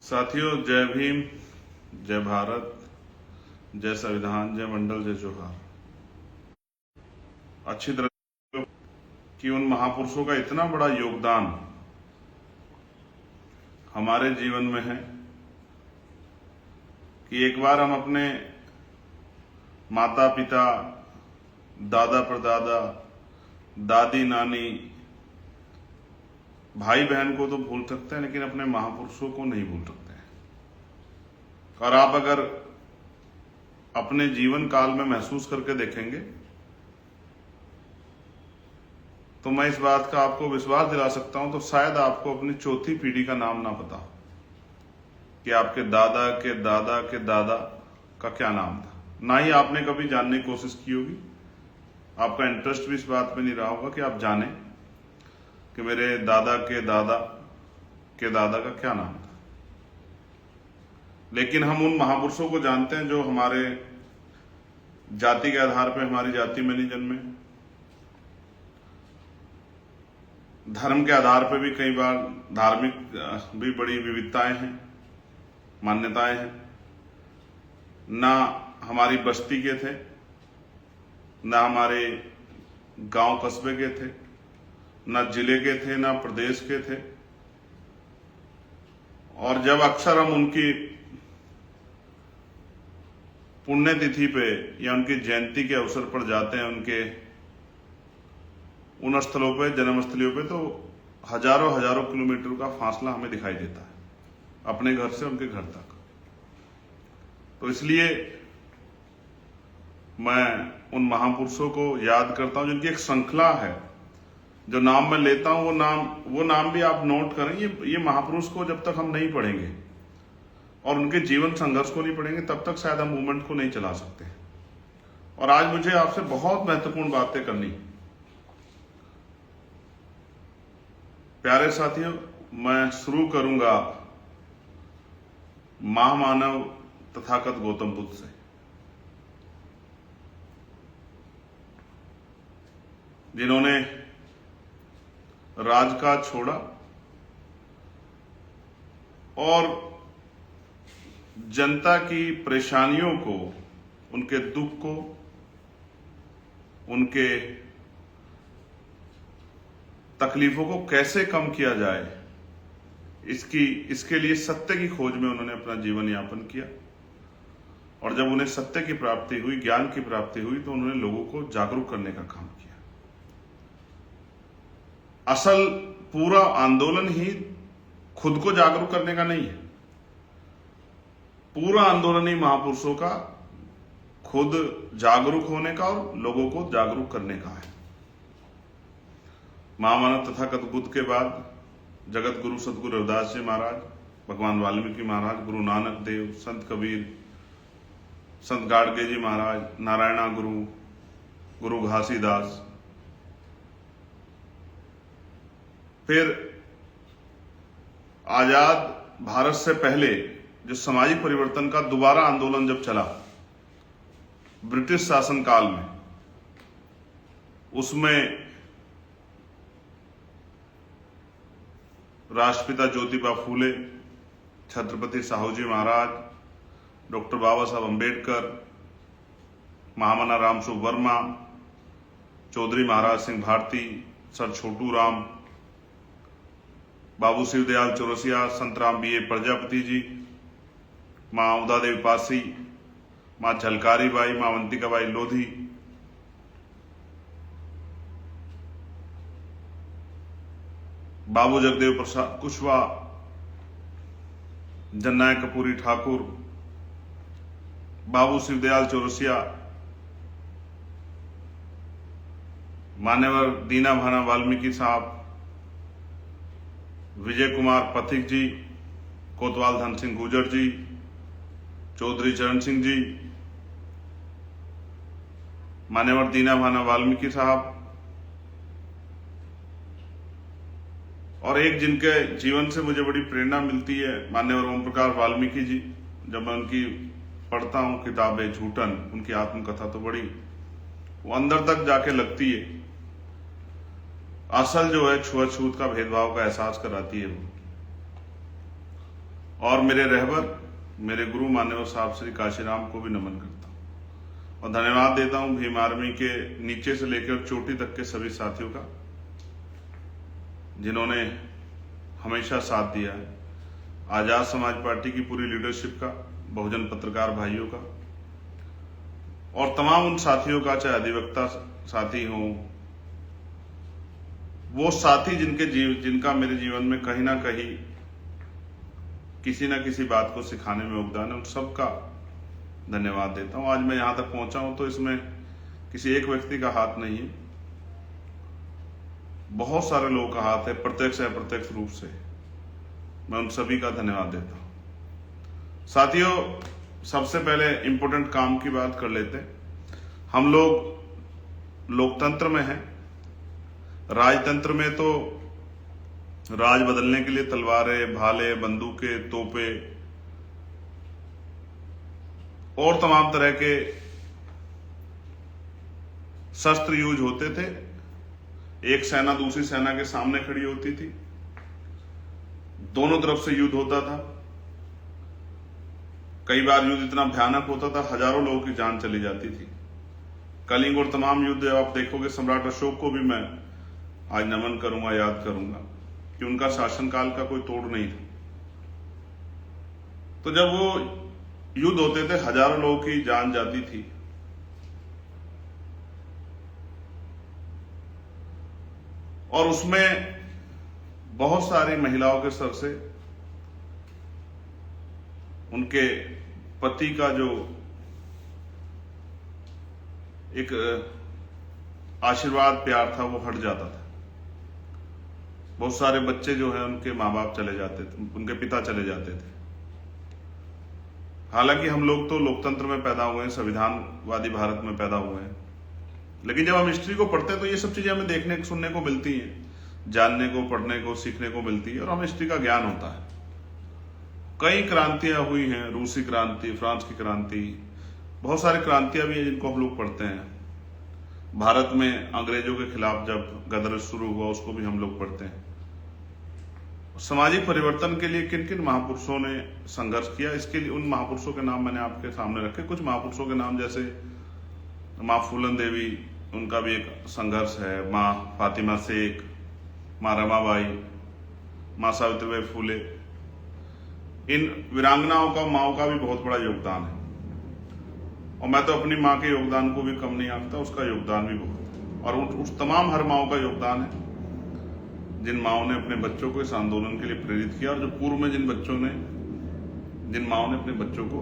साथियों, जय भीम, जय भारत, जय संविधान, जय मंडल, जय जोहार। अच्छी तरह कि उन महापुरुषों का इतना बड़ा योगदान हमारे जीवन में है कि एक बार हम अपने माता पिता, दादा परदादा, दादी नानी, भाई बहन को तो भूल सकते हैं, लेकिन अपने महापुरुषों को नहीं भूल सकते हैं। और आप अगर अपने जीवन काल में महसूस करके देखेंगे तो मैं इस बात का आपको विश्वास दिला सकता हूं, तो शायद आपको अपनी चौथी पीढ़ी का नाम ना पता हो कि आपके दादा के दादा के दादा का क्या नाम था। ना ही आपने कभी जानने की कोशिश की होगी। आपका इंटरेस्ट भी इस बात में नहीं रहा होगा कि आप जाने कि मेरे दादा के दादा के दादा का क्या नाम था। लेकिन हम उन महापुरुषों को जानते हैं जो हमारे जाति के आधार पर हमारी जाति में नहीं जन्मे, धर्म के आधार पर भी कई बार धार्मिक भी बड़ी विविधताएं हैं, मान्यताएं हैं। ना हमारी बस्ती के थे, ना हमारे गांव कस्बे के थे, ना जिले के थे, ना प्रदेश के थे। और जब अक्सर हम उनकी पुण्यतिथि पे या उनकी जयंती के अवसर पर जाते हैं, उनके उन स्थलों पे, जन्मस्थलियों पे, तो हजारों हजारों किलोमीटर का फासला हमें दिखाई देता है अपने घर से उनके घर तक। तो इसलिए मैं उन महापुरुषों को याद करता हूं जिनकी एक श्रृंखला है। जो नाम मैं लेता हूं वो नाम भी आप नोट करें। ये महापुरुष को जब तक हम नहीं पढ़ेंगे और उनके जीवन संघर्ष को नहीं पढ़ेंगे तब तक शायद हम मूवमेंट को नहीं चला सकते। और आज मुझे आपसे बहुत महत्वपूर्ण बातें करनी। प्यारे साथियों, मैं शुरू करूंगा महामानव तथागत गौतम बुद्ध से। जिन्होंने राजकाज छोड़ा और जनता की परेशानियों को, उनके दुख को, उनके तकलीफों को कैसे कम किया जाए, इसके लिए सत्य की खोज में उन्होंने अपना जीवन यापन किया। और जब उन्हें सत्य की प्राप्ति हुई, ज्ञान की प्राप्ति हुई, तो उन्होंने लोगों को जागरूक करने का काम किया। असल पूरा आंदोलन ही खुद को जागरूक करने का नहीं है, पूरा आंदोलन ही महापुरुषों का खुद जागरूक होने का और लोगों को जागरूक करने का है। महामानव तथागत बुद्ध के बाद जगत गुरु सदगुरु रविदास जी महाराज, भगवान वाल्मीकि महाराज, गुरु नानक देव, संत कबीर, संत गाडगे जी महाराज, नारायणा गुरु, गुरु घासीदास। फिर आजाद भारत से पहले जो सामाजिक परिवर्तन का दोबारा आंदोलन जब चला ब्रिटिश शासन काल में, उसमें राष्ट्रपिता ज्योतिबा फूले, छत्रपति साहू जी महाराज, डॉक्टर बाबा साहब अम्बेडकर, महामना रामसुख वर्मा, चौधरी महाराज सिंह भारती, सर छोटू राम, बाबू शिवदयाल चौरसिया, संत राम बी.ए. प्रजापति जी, मां उदा देवी पासी, मां झलकारी बाई, मां अवंतिका बाई लोधी, बाबू जगदेव प्रसाद कुशवाहा, जननायक कपूरी ठाकुर, बाबू शिवदयाल चौरसिया, मान्यवर दीना भाना वाल्मीकि साहब, विजय कुमार पथिक जी, कोतवाल धन सिंह गुर्जर जी, चौधरी चरण सिंह जी, मान्यवर दीना भाना वाल्मीकि साहब, और एक जिनके जीवन से मुझे बड़ी प्रेरणा मिलती है, मान्यवर ओम प्रकाश वाल्मीकि जी। जब मैं उनकी पढ़ता हूं किताबें झूठन, उनकी आत्मकथा, तो बड़ी वो अंदर तक जाके लगती है। असल जो है छुआछूत का, भेदभाव का एहसास कराती है वो। और मेरे रहबर, मेरे गुरु मान्यवर साहब श्री काशीराम को भी नमन करता हूं और धन्यवाद देता हूं भीम आर्मी के नीचे से लेकर चोटी तक के सभी साथियों का, जिन्होंने हमेशा साथ दिया है। आजाद समाज पार्टी की पूरी लीडरशिप का, बहुजन पत्रकार भाइयों का और तमाम उन साथियों का, चाहे अधिवक्ता साथी हों, वो साथी जिनका मेरे जीवन में कहीं ना कहीं किसी ना किसी बात को सिखाने में योगदान है, उन सबका धन्यवाद देता हूं। आज मैं यहां तक पहुंचा हूं तो इसमें किसी एक व्यक्ति का हाथ नहीं है, बहुत सारे लोगों का हाथ है, प्रत्यक्ष या अप्रत्यक्ष रूप से। मैं उन सभी का धन्यवाद देता हूं। साथियों, सबसे पहले इंपॉर्टेंट काम की बात कर लेते हैं। हम लोग लोकतंत्र में हैं। राजतंत्र में तो राज बदलने के लिए तलवारें, भाले, बंदूकें, तोपे और तमाम तरह के शस्त्र यूज होते थे। एक सेना दूसरी सेना के सामने खड़ी होती थी, दोनों तरफ से युद्ध होता था। कई बार युद्ध इतना भयानक होता था, हजारों लोगों की जान चली जाती थी। कलिंग और तमाम युद्ध आप देखोगे, सम्राट अशोक को भी मैं आज नमन करूंगा, याद करूंगा कि उनका शासनकाल का कोई तोड़ नहीं था। तो जब वो युद्ध होते थे, हजारों लोगों की जान जाती थी। और उसमें बहुत सारी महिलाओं के सर से उनके पति का जो एक आशीर्वाद, प्यार था, वो हट जाता था। बहुत सारे बच्चे जो है उनके माँ बाप चले जाते थे, उनके पिता चले जाते थे। हालांकि हम लोग तो लोकतंत्र में पैदा हुए हैं, संविधानवादी भारत में पैदा हुए हैं, लेकिन जब हम हिस्ट्री को पढ़ते हैं तो ये सब चीजें हमें देखने सुनने को मिलती हैं, जानने को, पढ़ने को, सीखने को मिलती है और हमें हिस्ट्री का ज्ञान होता है। कई क्रांतियां हुई हैं, रूसी क्रांति, फ्रांस की क्रांति, बहुत सारी क्रांतियां भी हैं जिनको हम लोग पढ़ते हैं। भारत में अंग्रेजों के खिलाफ जब गदर शुरू हुआ, उसको भी हम लोग पढ़ते हैं। सामाजिक परिवर्तन के लिए किन किन महापुरुषों ने संघर्ष किया, इसके लिए उन महापुरुषों के नाम मैंने आपके सामने रखे। कुछ महापुरुषों के नाम जैसे माँ फूलन देवी, उनका भी एक संघर्ष है। माँ फातिमा शेख, माँ रमाबाई, माँ सावित्रीबाई फूले, इन वीरांगनाओं का, माओ का भी बहुत बड़ा योगदान है। और मैं तो अपनी माँ के योगदान को भी कम नहीं आंकता, उसका योगदान भी बहुत है। और उस तमाम हर माओ का योगदान है जिन माओ ने अपने बच्चों को इस आंदोलन के लिए प्रेरित किया, और जो पूर्व में जिन माओ ने अपने बच्चों को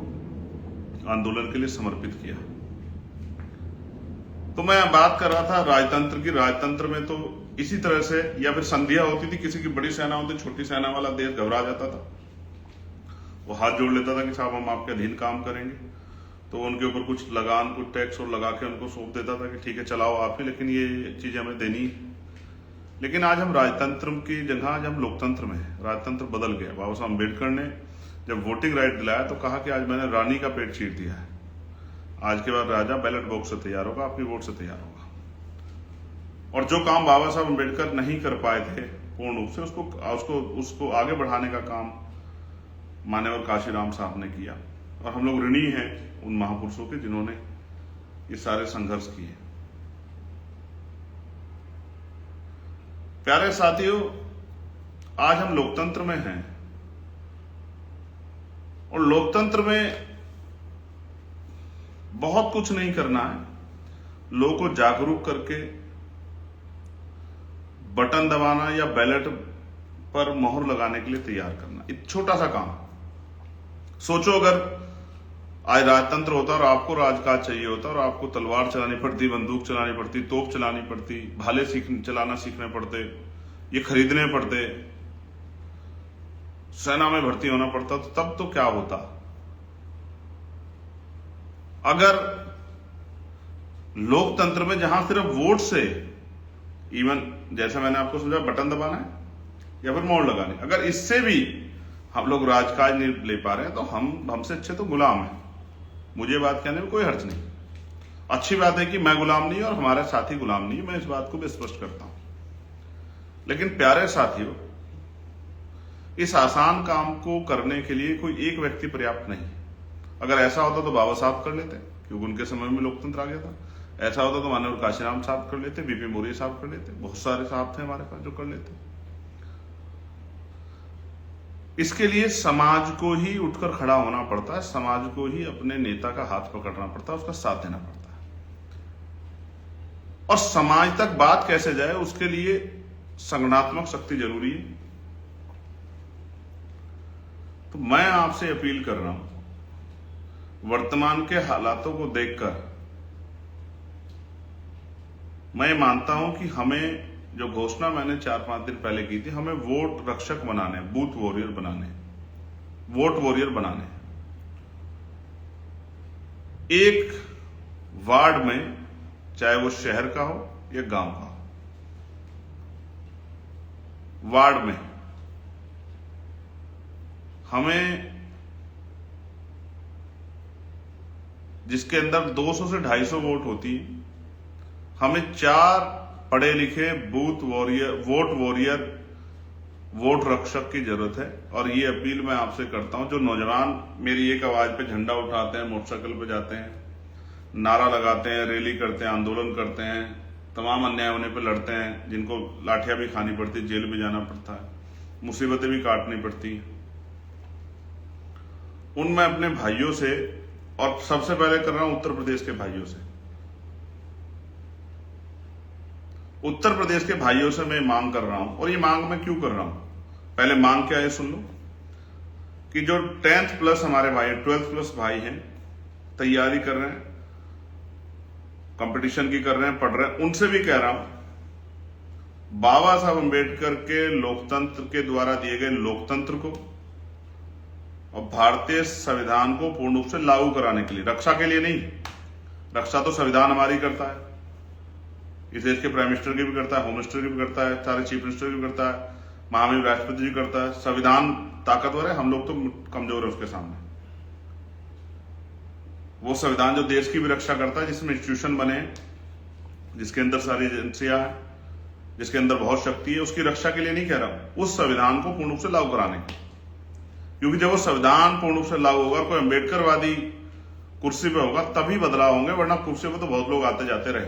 आंदोलन के लिए समर्पित किया। तो मैं बात कर रहा था राजतंत्र की। राजतंत्र में तो इसी तरह से, या फिर संधियां होती थी, किसी की बड़ी सेना होती, छोटी सेना वाला देश घबरा जाता था, वो हाथ जोड़ लेता था कि साहब हम आपके अधीन काम करेंगे। तो उनके ऊपर कुछ लगान, कुछ टैक्स और लगा के उनको सौंप देता था कि ठीक है चलाओ आप ही, लेकिन ये चीजें हमें देनी है। लेकिन आज हम राजतंत्र की जगह आज हम लोकतंत्र में हैं। राजतंत्र बदल गया। बाबा साहब अम्बेडकर ने जब वोटिंग राइट दिलाया तो कहा कि आज मैंने रानी का पेट चीर दिया है, आज के बाद राजा बैलेट बॉक्स से तैयार होगा, आपकी वोट से तैयार होगा। और जो काम बाबा साहब अम्बेडकर नहीं कर पाए थे पूर्ण रूप से, उसको आगे बढ़ाने का काम मान्यवर काशीराम साहब ने किया। और हम लोग ऋणी हैं उन महापुरुषों के जिन्होंने ये सारे संघर्ष किए। प्यारे साथियों, आज हम लोकतंत्र में हैं और लोकतंत्र में बहुत कुछ नहीं करना है। लोगों को जागरूक करके बटन दबाना या बैलेट पर मोहर लगाने के लिए तैयार करना, एक छोटा सा काम। सोचो अगर आज राजतंत्र होता और आपको राजकाज चाहिए होता और आपको तलवार चलानी पड़ती, बंदूक चलानी पड़ती, तोप चलानी पड़ती, भाले चलाना सीखने पड़ते, ये खरीदने पड़ते, सेना में भर्ती होना पड़ता, तो तब तो क्या होता। अगर लोकतंत्र में जहां सिर्फ वोट से, इवन जैसा मैंने आपको समझा बटन दबाना है या फिर मोहर लगानी, अगर इससे भी हम लोग राजकाज नहीं ले पा रहे हैं तो हमसे अच्छे तो गुलाम है। मुझे बात कहने में कोई हर्ज नहीं। अच्छी बात है कि मैं गुलाम नहीं और हमारे साथी गुलाम नहीं, मैं इस बात को भी स्पष्ट करता हूं। लेकिन प्यारे साथियों, इस आसान काम को करने के लिए कोई एक व्यक्ति पर्याप्त नहीं। अगर ऐसा होता तो बाबा साहब कर लेते, क्योंकि उनके समय में लोकतंत्र आ गया था। ऐसा होता तो माननीय काशीराम साहब कर लेते, बीपी मौर्य साहब कर लेते, बहुत सारे साहब थे हमारे पास जो कर लेते। इसके लिए समाज को ही उठकर खड़ा होना पड़ता है, समाज को ही अपने नेता का हाथ पकड़ना पड़ता है, उसका साथ देना पड़ता है। और समाज तक बात कैसे जाए उसके लिए संगठनात्मक शक्ति जरूरी है। तो मैं आपसे अपील कर रहा हूं, वर्तमान के हालातों को देखकर मैं मानता हूं कि हमें जो घोषणा मैंने 4-5 दिन पहले की थी, हमें वोट रक्षक बनाने, बूथ वॉरियर बनाने, वोट वॉरियर बनाने। एक वार्ड में, चाहे वो शहर का हो या गांव का हो, वार्ड में हमें, जिसके अंदर 200 से 250 वोट होती है, हमें 4 पढ़े लिखे booth warrior, vote warrior, vote रक्षक की जरूरत है। और ये अपील मैं आपसे करता हूं, जो नौजवान मेरी एक आवाज पे झंडा उठाते हैं, मोटरसाइकिल पे जाते हैं, नारा लगाते हैं, रैली करते हैं, आंदोलन करते हैं, तमाम अन्याय होने पे लड़ते हैं, जिनको लाठियां भी खानी पड़ती, जेल भी जाना पड़ता है, मुसीबतें भी काटनी पड़ती हैं, उनमें अपने भाइयों से, और सबसे पहले कर रहा हूं उत्तर प्रदेश के भाइयों से, उत्तर प्रदेश के भाइयों से मैं मांग कर रहा हूं। और ये मांग मैं क्यों कर रहा हूं, पहले मांग क्या है सुन लो, कि जो 10th प्लस हमारे भाई हैं, 12th प्लस भाई हैं, तैयारी कर रहे हैं, कंपटीशन की कर रहे हैं, पढ़ रहे हैं, उनसे भी कह रहा हूं, बाबा साहब अंबेडकर के लोकतंत्र के द्वारा दिए गए लोकतंत्र को और भारतीय संविधान को पूर्ण रूप से लागू कराने के लिए, रक्षा के लिए नहीं, रक्षा तो संविधान हमारी करता है, इस देश के प्राइम मिनिस्टर की भी करता है, होम मिनिस्टर की भी करता है, सारे चीफ मिनिस्टर की भी करता है, महामहिम राष्ट्रपति जी करता है। संविधान ताकतवर है, हम लोग तो कमजोर है उसके सामने। वो संविधान जो देश की भी रक्षा करता है, जिसमें इंस्टीट्यूशन बने, जिसके अंदर सारी एजेंसियां हैं, जिसके अंदर बहुत शक्ति है, उसकी रक्षा के लिए नहीं कह रहा हूं, उस संविधान को पूर्ण रूप से लागू कराने की। क्योंकि जब वो संविधान पूर्ण रूप से लागू होगा, कोई अम्बेडकरवादी कुर्सी पे होगा, तभी बदलाव होंगे, वरना कुर्सी पे तो बहुत लोग आते जाते रहे।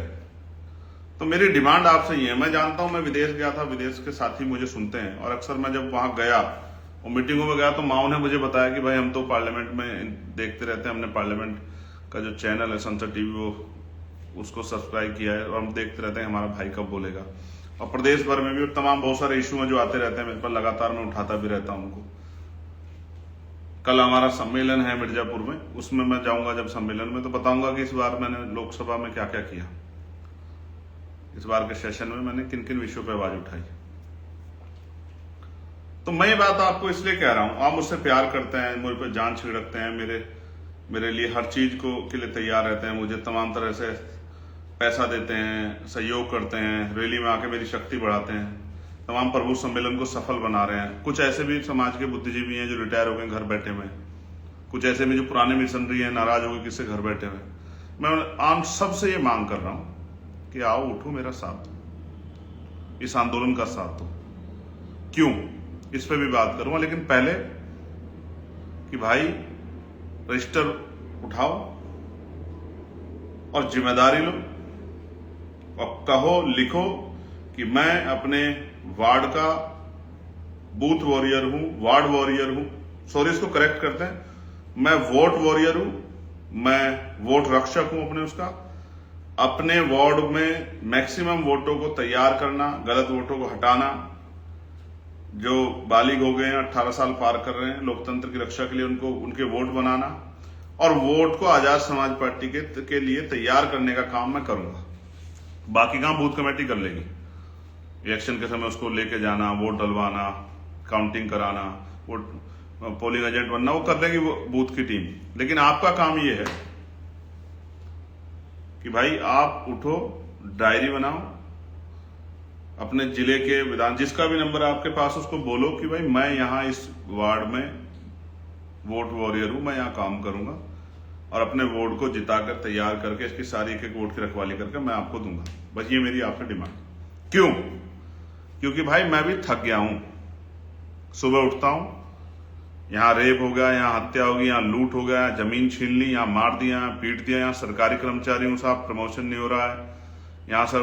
तो मेरी डिमांड आपसे ये है, मैं जानता हूं, मैं विदेश गया था, विदेश के साथी मुझे सुनते हैं, और अक्सर मैं जब वहां गया और मीटिंगों में गया तो माओ ने मुझे बताया कि भाई हम तो पार्लियामेंट में देखते रहते हैं, हमने पार्लियामेंट का जो चैनल है संसद टीवी, वो उसको सब्सक्राइब किया है और हम देखते रहते हैं हमारा भाई कब बोलेगा। और प्रदेश भर में भी तमाम बहुत सारे इशू हैं जो आते रहते हैं मेरे पर, लगातार मैं उठाता भी रहता हूं उनको। कल हमारा सम्मेलन है मिर्जापुर में, उसमें मैं जाऊंगा जब सम्मेलन में, तो बताऊंगा कि इस बार मैंने लोकसभा में क्या क्या किया, इस बार के सेशन में मैंने किन किन विषयों पर आवाज उठाई। तो मैं ये बात आपको इसलिए कह रहा हूं, आप मुझसे प्यार करते हैं, मुझ पर जान छिड़कते हैं, मेरे लिए हर चीज को के लिए तैयार रहते हैं, मुझे तमाम तरह से पैसा देते हैं, सहयोग करते हैं, रैली में आके मेरी शक्ति बढ़ाते हैं, तमाम प्रभु सम्मेलन को सफल बना रहे हैं। कुछ ऐसे भी समाज के बुद्धिजीवी हैं जो रिटायर हो गए, घर बैठे हुए, कुछ ऐसे भी जो पुराने मिशनरी हैं, नाराज हो गए किससे, घर बैठे हुए। मैं आम सबसे ये मांग कर रहा हूं कि आओ, उठो, मेरा साथ दो, इस आंदोलन का साथ दो। क्यों, इस पे भी बात करूंगा, लेकिन पहले कि भाई रजिस्टर उठाओ और जिम्मेदारी लो और कहो, लिखो कि मैं अपने वार्ड का बूथ वॉरियर हूं, वार्ड वॉरियर हूं, सॉरी इसको करेक्ट करते हैं, मैं वोट वॉरियर हूं, मैं वोट रक्षक हूं अपने उसका, अपने वार्ड में मैक्सिमम वोटों को तैयार करना, गलत वोटों को हटाना, जो बालिग हो गए हैं, 18 साल पार कर रहे हैं, लोकतंत्र की रक्षा के लिए उनको उनके वोट बनाना, और वोट को आजाद समाज पार्टी के लिए तैयार करने का काम मैं करूंगा। बाकी काम बूथ कमेटी कर लेगी, इलेक्शन के समय उसको लेके जाना, वोट डलवाना, काउंटिंग कराना, वोट पोलिंग एजेंट बनना, वो कर लेगी वो बूथ की टीम। लेकिन आपका काम ये है कि भाई आप उठो, डायरी बनाओ, अपने जिले के विधान, जिसका भी नंबर आपके पास, उसको बोलो कि भाई मैं यहां इस वार्ड में वोट वॉरियर हूं, मैं यहां काम करूंगा और अपने वोट को जिताकर तैयार करके इसकी सारी एक एक वोट की रखवाली करके मैं आपको दूंगा। बस ये मेरी आपसे डिमांड। क्यों? क्योंकि भाई मैं भी थक गया हूं, सुबह उठता हूं, यहां रेप हो गया, यहां हत्या हो गई, यहां लूट हो गया, जमीन छीन ली, यहां मार दिया, पीट दिया, यहां सरकारी कर्मचारी हूं साहब, प्रमोशन नहीं हो रहा है, यहां सर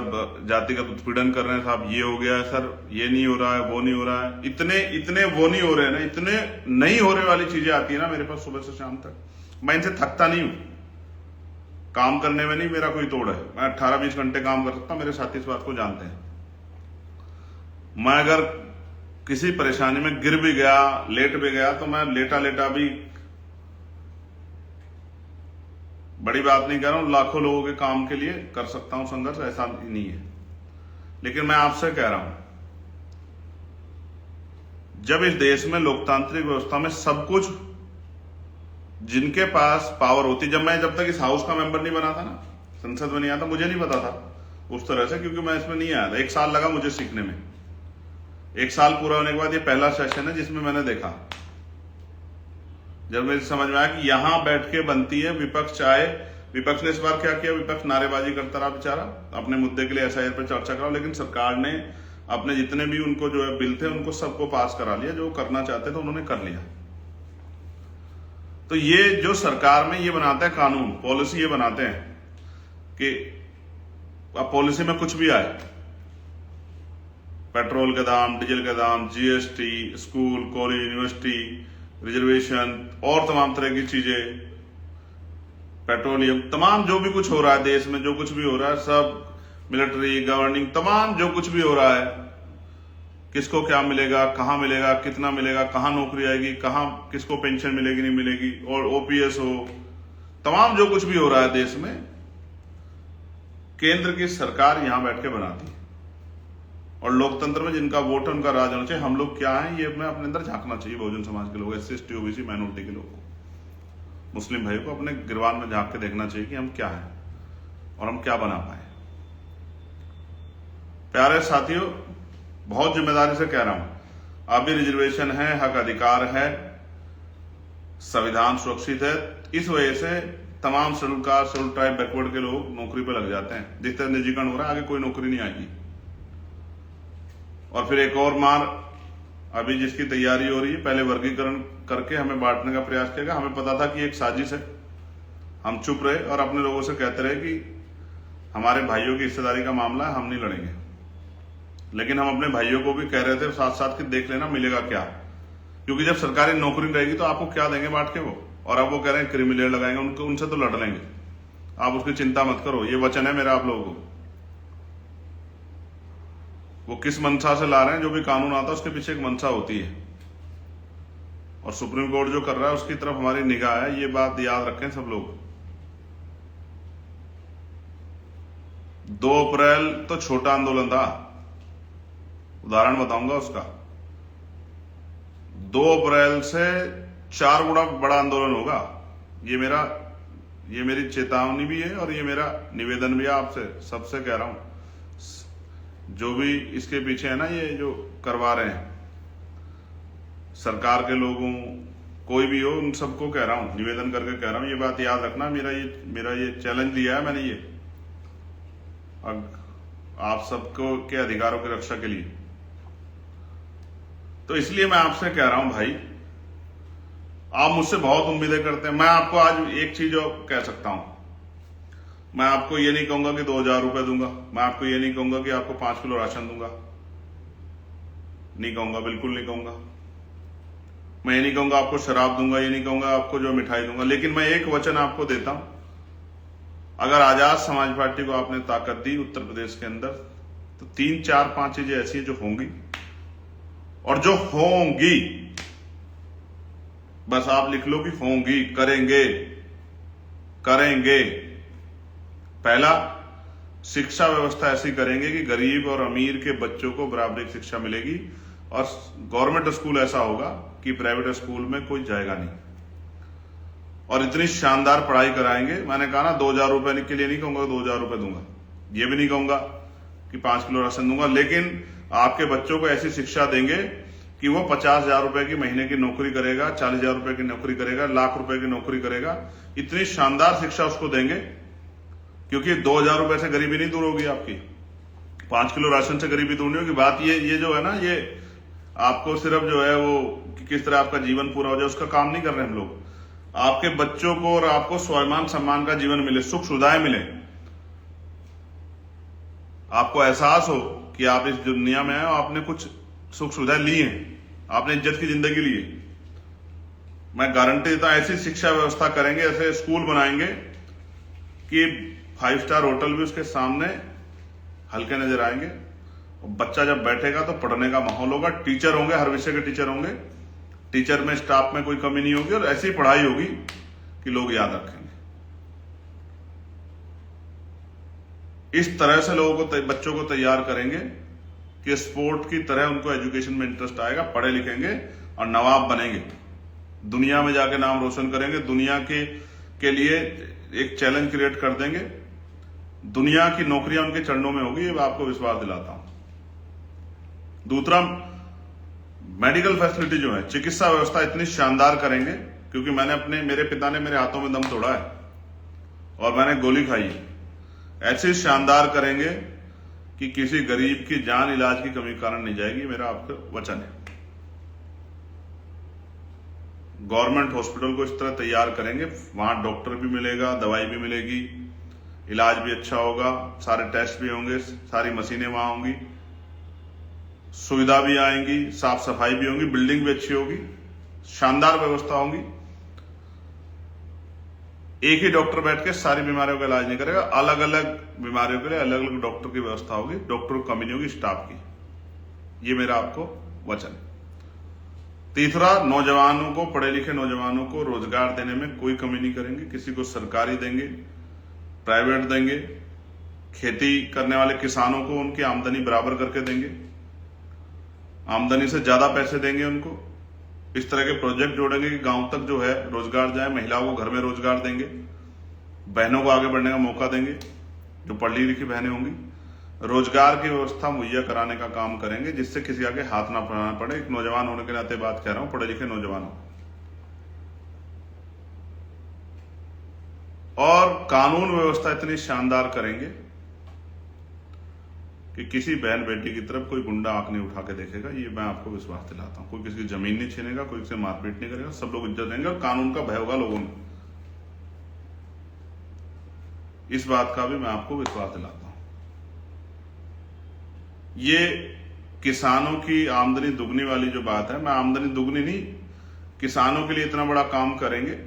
जातिगत उत्पीड़न कर रहे हैं साहब, ये हो गया है सर, ये नहीं हो रहा है, वो नहीं हो रहा है, इतने इतने वो नहीं हो रहे हैं ना, इतने नहीं हो रहे वाली चीजें आती है ना मेरे पास सुबह से शाम तक। मैं इनसे थकता नहीं हूं, काम करने में नहीं मेरा कोई तोड़ है, मैं 18-20 घंटे काम कर सकता हूं, मेरे साथी इस बात को जानते हैं। मैं अगर किसी परेशानी में गिर भी गया, लेट भी गया, तो मैं लेटा लेटा भी, बड़ी बात नहीं कर रहा हूं, लाखों लोगों के काम के लिए कर सकता हूं संघर्ष, ऐसा नहीं है। लेकिन मैं आपसे कह रहा हूं, जब इस देश में लोकतांत्रिक व्यवस्था में सब कुछ जिनके पास पावर होती, जब तक इस हाउस का मेंबर नहीं बना था ना, संसद में नहीं आया था, मुझे नहीं पता था उस तरह से, क्योंकि मैं इसमें नहीं आया था। 1 साल लगा मुझे सीखने में। 1 साल पूरा होने के बाद ये पहला सेशन है जिसमें मैंने देखा, जब मेरी समझ में आया कि यहां बैठ के बनती है विपक्ष। चाहे विपक्ष ने इस बार क्या किया, विपक्ष नारेबाजी करता रहा बेचारा, अपने मुद्दे के लिए एसआईआर पर चर्चा करा, लेकिन सरकार ने अपने जितने भी उनको जो है बिल थे उनको सबको पास करा लिया, जो करना चाहते थे उन्होंने कर लिया। तो ये जो सरकार में ये बनाते हैं कानून, पॉलिसी ये बनाते हैं कि अब पॉलिसी में कुछ भी आए, पेट्रोल के दाम, डीजल के दाम, GST, school, college, university, reservation और तमाम तरह की चीजें, पेट्रोलियम, तमाम जो भी कुछ हो रहा है देश में, जो कुछ भी हो रहा है, सब मिलिट्री, गवर्निंग, तमाम जो कुछ भी हो रहा है, किसको क्या मिलेगा, कहां मिलेगा, कितना मिलेगा, कहां नौकरी आएगी, कहां किसको पेंशन मिलेगी नहीं मिलेगी, और ओपीएस हो, तमाम जो कुछ भी हो रहा है देश में, केंद्र की सरकार यहां बैठ के बनाती है। और लोकतंत्र में जिनका वोट है उनका राज होना चाहिए। हम लोग क्या हैं ये हमें अपने अंदर झांकना चाहिए, बहुजन समाज के लोग, एससी एसटी ओबीसी माइनॉरिटी के लोगों को, मुस्लिम भाइयों को अपने गिरवान में झांक के देखना चाहिए कि हम क्या हैं और हम क्या बना पाए। प्यारे साथियों, बहुत जिम्मेदारी से कह रहा हूं, अभी रिजर्वेशन है, हक अधिकार है, संविधान सुरक्षित है, इस वजह से तमाम schedule caste, schedule tribe, backward के लोग नौकरी पे लग जाते हैं। जिस तरह निजीकरण हो रहा है, आगे कोई नौकरी नहीं आएगी। और फिर एक और मार अभी जिसकी तैयारी हो रही है, पहले वर्गीकरण करके हमें बांटने का प्रयास किया गया। हमें पता था कि एक साजिश है, हम चुप रहे और अपने लोगों से कहते रहे कि हमारे भाइयों की हिस्सेदारी का मामला है, हम नहीं लड़ेंगे। लेकिन हम अपने भाइयों को भी कह रहे थे साथ साथ कि देख लेना मिलेगा क्या, क्योंकि जब सरकारी नौकरी रहेगी तो आपको क्या देंगे बांट के वो। और अब वो कह रहे हैं क्रिमिनल लगाएंगे, उनको उनसे तो लड़ लेंगे, आप उसकी चिंता मत करो। ये वचन है मेरा आप लोगों को। वो किस मंशा से ला रहे हैं, जो भी कानून आता है उसके पीछे एक मंशा होती है, और सुप्रीम कोर्ट जो कर रहा है उसकी तरफ हमारी निगाह है, ये बात याद रखें सब लोग। 2 अप्रैल तो छोटा आंदोलन था, उदाहरण बताऊंगा उसका। 2 अप्रैल से 4 गुना बड़ा आंदोलन होगा। ये मेरी चेतावनी भी है और ये मेरा निवेदन भी है आपसे सबसे कह रहा हूं, जो भी इसके पीछे है ना, ये जो करवा रहे हैं सरकार के लोगों, कोई भी हो, उन सबको कह रहा हूं, निवेदन करके कह रहा हूं, ये बात याद रखना। मेरा ये चैलेंज दिया है मैंने, ये आप सबको के अधिकारों की रक्षा के लिए। तो इसलिए मैं आपसे कह रहा हूं भाई, आप मुझसे बहुत उम्मीदें करते हैं। मैं आपको आज एक चीज और कह सकता हूं, मैं आपको ये नहीं कहूंगा कि 2000 रुपए दूंगा, मैं आपको ये नहीं कहूंगा कि आपको 5 किलो राशन दूंगा, नहीं कहूंगा, बिल्कुल नहीं कहूंगा। मैं ये नहीं कहूंगा आपको शराब दूंगा, ये नहीं कहूंगा आपको जो मिठाई दूंगा। लेकिन मैं एक वचन आपको देता हूं, अगर आजाद समाज पार्टी को आपने ताकत दी उत्तर प्रदेश के अंदर, तो 3, 4, 5 चीजें ऐसी हैं जो होंगी, और जो होंगी बस आप लिख लो कि होंगी, करेंगे करेंगे। पहला, शिक्षा व्यवस्था ऐसी करेंगे कि गरीब और अमीर के बच्चों को बराबरी शिक्षा मिलेगी, और गवर्नमेंट स्कूल ऐसा होगा कि प्राइवेट स्कूल में कोई जाएगा नहीं, और इतनी शानदार पढ़ाई कराएंगे। मैंने कहा ना, 2000 रुपए के लिए नहीं कहूंगा 2000 रुपए दूंगा, ये भी नहीं कहूंगा कि 5 किलो राशन दूंगा, लेकिन आपके बच्चों को ऐसी शिक्षा देंगे कि वो 50,000 रुपए की महीने की नौकरी करेगा, 40,000 रुपए की नौकरी करेगा, लाख रुपए की नौकरी करेगा। इतनी शानदार शिक्षा उसको देंगे, क्योंकि 2000 रुपए से गरीबी नहीं दूर होगी आपकी, 5 किलो राशन से गरीबी दूर नहीं होगी। बात ये जो है ना, ये आपको सिर्फ जो है वो कि किस तरह आपका जीवन पूरा हो जाए उसका काम नहीं कर रहे हम लोग। आपके बच्चों को और आपको स्वाभिमान सम्मान का जीवन मिले, सुख सुविधाएं मिले, आपको एहसास हो कि आप इस दुनिया में आए और आपने कुछ सुख सुविधाएं ली हैं, आपने इज्जत की जिंदगी ली है। मैं गारंटी देता हूं ऐसी शिक्षा व्यवस्था करेंगे, ऐसे स्कूल बनाएंगे कि 5 स्टार होटल भी उसके सामने हल्के नजर आएंगे। बच्चा जब बैठेगा तो पढ़ने का माहौल होगा, टीचर होंगे, हर विषय के टीचर होंगे, टीचर में स्टाफ में कोई कमी नहीं होगी और ऐसी पढ़ाई होगी कि लोग याद रखेंगे। इस तरह से लोगों को बच्चों को तैयार करेंगे कि स्पोर्ट की तरह उनको एजुकेशन में इंटरेस्ट आएगा, पढ़े लिखेंगे और नवाब बनेंगे, दुनिया में जाके नाम रोशन करेंगे, दुनिया के लिए एक चैलेंज क्रिएट कर देंगे, दुनिया की नौकरियां उनके चरणों में होगी, ये मैं आपको विश्वास दिलाता हूं। दूसरा, मेडिकल फैसिलिटी जो है, चिकित्सा व्यवस्था इतनी शानदार करेंगे, क्योंकि मेरे पिता ने मेरे हाथों में दम तोड़ा है और मैंने गोली खाई है। ऐसी शानदार करेंगे कि किसी गरीब की जान इलाज की कमी कारण नहीं जाएगी, मेरा आपको वचन है। गवर्नमेंट हॉस्पिटल को इस तरह तैयार करेंगे, वहां डॉक्टर भी मिलेगा, दवाई भी मिलेगी, इलाज भी अच्छा होगा, सारे टेस्ट भी होंगे, सारी मशीनें वहां होंगी, सुविधा भी आएंगी, साफ सफाई भी होगी, बिल्डिंग भी अच्छी होगी, शानदार व्यवस्था होगी। एक ही डॉक्टर बैठ के सारी बीमारियों का इलाज नहीं करेगा, अलग अलग बीमारियों के लिए अलग अलग डॉक्टर की व्यवस्था होगी, डॉक्टर को कमी नहीं होगी, स्टाफ की। ये मेरा आपको वचन है। तीसरा, नौजवानों को, पढ़े लिखे नौजवानों को रोजगार देने में कोई कमी नहीं करेंगे, किसी को सरकारी देंगे, प्राइवेट देंगे, खेती करने वाले किसानों को उनकी आमदनी बराबर करके देंगे, आमदनी से ज्यादा पैसे देंगे उनको। इस तरह के प्रोजेक्ट जोड़ेंगे कि गांव तक जो है रोजगार जाए, महिलाओं को घर में रोजगार देंगे, बहनों को आगे बढ़ने का मौका देंगे, जो पढ़ी लिखी बहनें होंगी, रोजगार की व्यवस्था मुहैया कराने का काम करेंगे, जिससे किसी आगे हाथ ना फैलाना पड़े। एक नौजवान होने के नाते बात कह रहा हूं, पढ़े लिखे नौजवानों। और कानून व्यवस्था इतनी शानदार करेंगे कि किसी बहन बेटी की तरफ कोई गुंडा आंख नहीं उठा के देखेगा, ये मैं आपको विश्वास दिलाता हूं। कोई किसी की जमीन नहीं छीनेगा, कोई किसी मारपीट नहीं करेगा, सब लोग इज्जत देंगे और कानून का भय होगा लोगों में। इस बात का भी मैं आपको विश्वास दिलाता हूं। ये किसानों की आमदनी दुगनी वाली जो बात है, मैं आमदनी दुगनी नहीं, किसानों के लिए इतना बड़ा काम करेंगे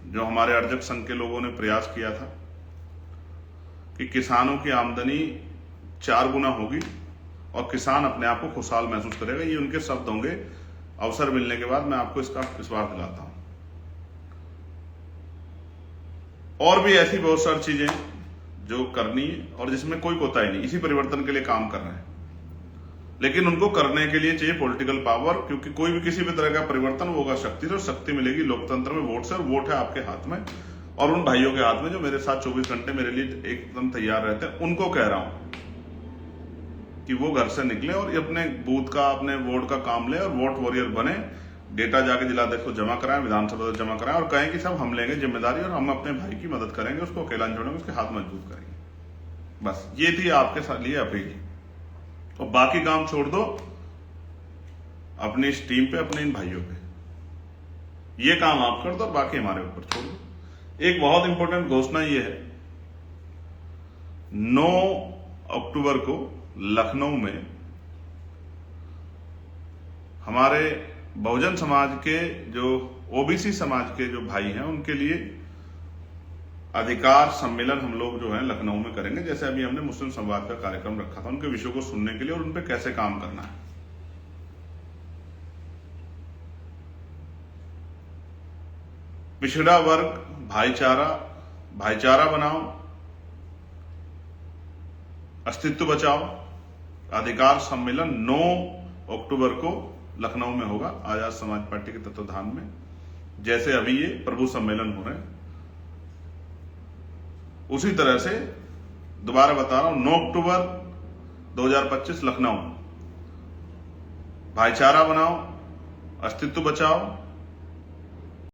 जो हमारे अर्जक संघ के लोगों ने प्रयास किया था कि किसानों की आमदनी 4 गुना होगी और किसान अपने आप को खुशहाल महसूस करेगा। ये उनके शब्द होंगे, अवसर मिलने के बाद मैं आपको इसका विश्वास दिलाता हूं। और भी ऐसी बहुत सारी चीजें जो करनी है और जिसमें कोई कोताही नहीं, इसी परिवर्तन के लिए काम कर रहे हैं, लेकिन उनको करने के लिए चाहिए पॉलिटिकल पावर, क्योंकि कोई भी किसी भी तरह का परिवर्तन होगा शक्ति से, और शक्ति मिलेगी लोकतंत्र में वोट से, और वोट है आपके हाथ में और उन भाइयों के हाथ में जो मेरे साथ 24 घंटे मेरे लिए एकदम तैयार रहते हैं। उनको कह रहा हूं कि वो घर से निकले और अपने बूथ का, अपने वोट का काम ले और वोट वॉरियर बने, डेटा जाके जिलाध्यक्ष को जमा कराएं, विधानसभा जमा कराएं और कहें कि सब हम लेंगे जिम्मेदारी और हम अपने भाई की मदद करेंगे, उसको अकेला नहीं छोड़ेंगे, उसके हाथ मजबूत करेंगे। बस ये थी आपके साथ लिए अपील। और बाकी काम छोड़ दो अपनी इस टीम पे, अपने इन भाइयों पे। ये काम आप कर दो और बाकी हमारे ऊपर छोड़ दो। एक बहुत इंपॉर्टेंट घोषणा ये है, 9 अक्टूबर को लखनऊ में हमारे बहुजन समाज के, जो ओबीसी समाज के जो भाई हैं, उनके लिए अधिकार सम्मेलन हम लोग जो है लखनऊ में करेंगे। जैसे अभी हमने मुस्लिम संवाद का कार्यक्रम रखा था, उनके विषयों को सुनने के लिए और उन पे कैसे काम करना है। पिछड़ा वर्ग, भाईचारा बनाओ, अस्तित्व बचाओ। अधिकार सम्मेलन 9 अक्टूबर को लखनऊ में होगा, आजाद समाज पार्टी के तत्वाधान में। जैसे अभी ये प्रभु सम्मेलन हो रहे हैं, उसी तरह से दोबारा बता रहा हूं, 9 अक्टूबर 2025 लखनऊ। भाईचारा बनाओ, अस्तित्व बचाओ,